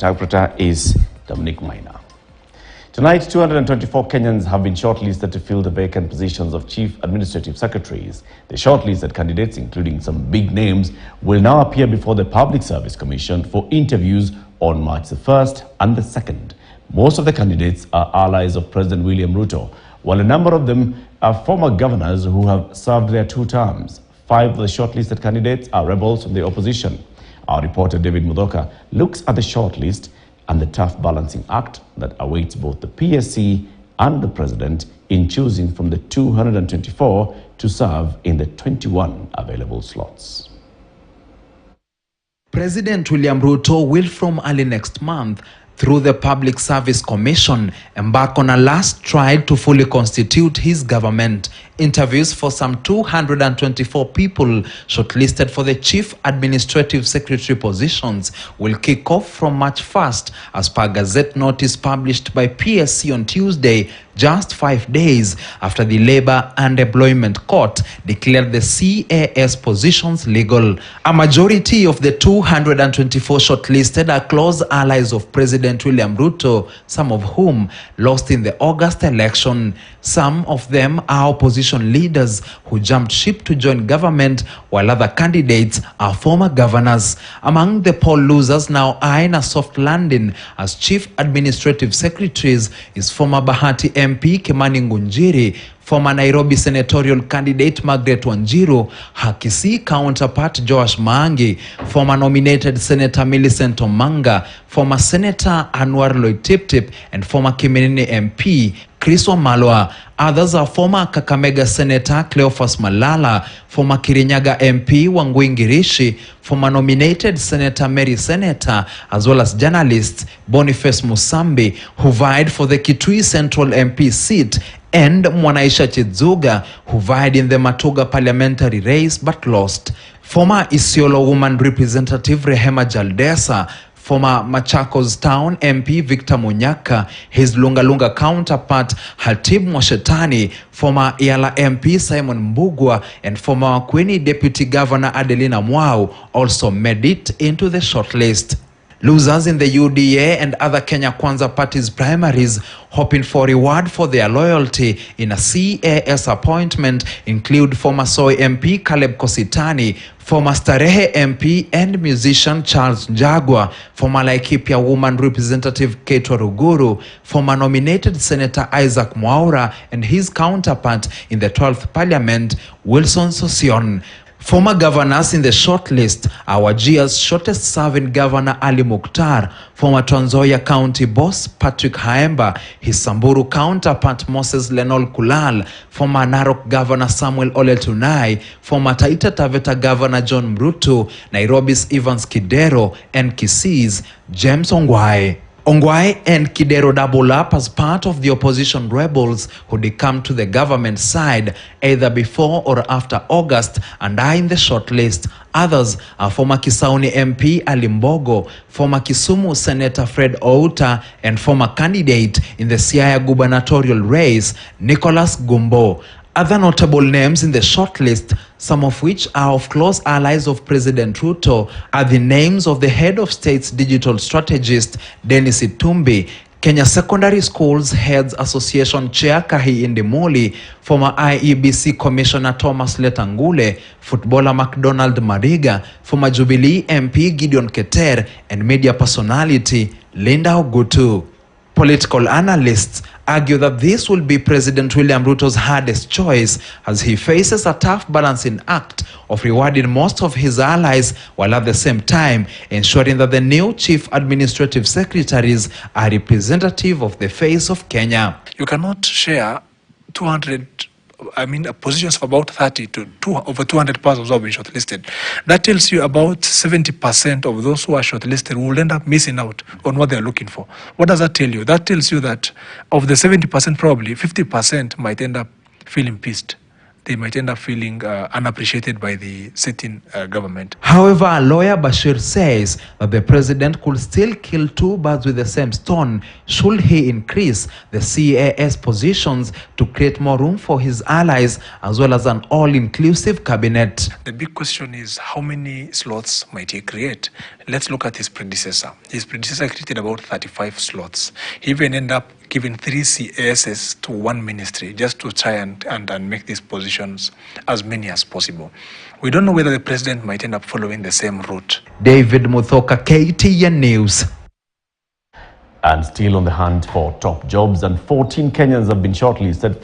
interpreter is Dominic Maina. Tonight, 224 Kenyans have been shortlisted to fill the vacant positions of Chief Administrative Secretaries. The shortlisted candidates, including some big names, will now appear before the Public Service Commission for interviews on March the 1st and the 2nd. Most of the candidates are allies of President William Ruto, while a number of them are former governors who have served their 2 terms. 5 of the shortlisted candidates are rebels from the opposition. Our reporter David Mudoka looks at the shortlist and the tough balancing act that awaits both the PSC and the President in choosing from the 224 to serve in the 21 available slots. President William Ruto will from early next month, through the Public Service Commission, embark on a last trial to fully constitute his government. Interviews for some 224 people shortlisted for the Chief Administrative Secretary positions will kick off from March 1st, as per Gazette notice published by PSC on Tuesday, just 5 days after the Labour and Employment Court declared the CAS positions legal. A majority of the 224 shortlisted are close allies of President William Ruto, some of whom lost in the August election. Some of them are opposition leaders who jumped ship to join government, while other candidates are former governors. Among the poll losers now eyeing a soft landing as Chief Administrative Secretaries is former Bahati MP Kimani Ngunjiri, former Nairobi senatorial candidate Margaret Wanjiru, her Kisii counterpart Joash Maangi, former nominated Senator Millicent Omanga, former Senator Anwar Loitiptip, and former Kiminini MP Chris Wamalwa. Others are former Kakamega Senator Cleophas Malala, former Kirinyaga MP Wangui Ngirishi, former nominated Senator Mary Senator, as well as journalists Boniface Musambi, who vied for the Kitui Central MP seat, and Mwanaisha Chizuga, who vied in the Matuga parliamentary race but lost. Former Isiolo woman representative Rehema Jaldesa, former Machakos Town MP Victor Munyaka, his Lunga counterpart Hatib Mwashetani, former Iala MP Simon Mbugwa, and former Makueni Deputy Governor Adelina Mwau also made it into the shortlist. Losers in the UDA and other Kenya Kwanza parties primaries hoping for reward for their loyalty in a CAS appointment include former Soy MP Caleb Kositani, former Starehe MP and musician Charles Njagwa, former Laikipia woman representative Kate Waruguru, former nominated Senator Isaac Mwaura and his counterpart in the 12th Parliament, Wilson Sosion. Former governors in the shortlist are Wajia's shortest-serving governor Ali Mukhtar, former Trans Nzoia County boss Patrick Haemba, his Samburu counterpart Moses Lenol Kulal, former Narok Governor Samuel Ole Tunai, former Taita Taveta Governor John Mrutu, Nairobi's Evans Kidero, and Kisii's James Ongwae. Ongwae and Kidero double up as part of the opposition rebels who decame to the government side either before or after August and are in the shortlist. Others are former Kisauni MP Ali Mbogo, former Kisumu Senator Fred Outa, and former candidate in the Siaya gubernatorial race, Nicholas Gumbo. Other notable names in the shortlist, some of which are of close allies of President Ruto, are the names of the head of state's digital strategist, Dennis Itumbi, Kenya Secondary Schools Heads Association Chair Kahi Indimuli, former IEBC Commissioner Thomas Letangule, footballer McDonald Mariga, former Jubilee MP Gideon Keter, and media personality Linda Ogutu. Political analysts argue that this will be President William Ruto's hardest choice as he faces a tough balancing act of rewarding most of his allies while at the same time ensuring that the new chief administrative secretaries are representative of the face of Kenya. You cannot share 200 positions of about 30 to over 200 persons who have been shortlisted. That tells you about 70% of those who are shortlisted will end up missing out on what they're looking for. What does that tell you? That tells you that of the 70%, probably 50% might end up feeling pissed they might end up feeling unappreciated by the sitting government. However, lawyer Bashir says that the president could still kill two birds with the same stone should he increase the CAS positions to create more room for his allies as well as an all-inclusive cabinet. The big question is, how many slots might he create? Let's look at his predecessor. His predecessor created about 35 slots. He even ended up giving 3 CASs to one ministry just to try and make these positions as many as possible. We don't know whether the president might end up following the same route. David Muthoka, KTN News. And still on the hunt for top jobs, and 14 Kenyans have been shortlisted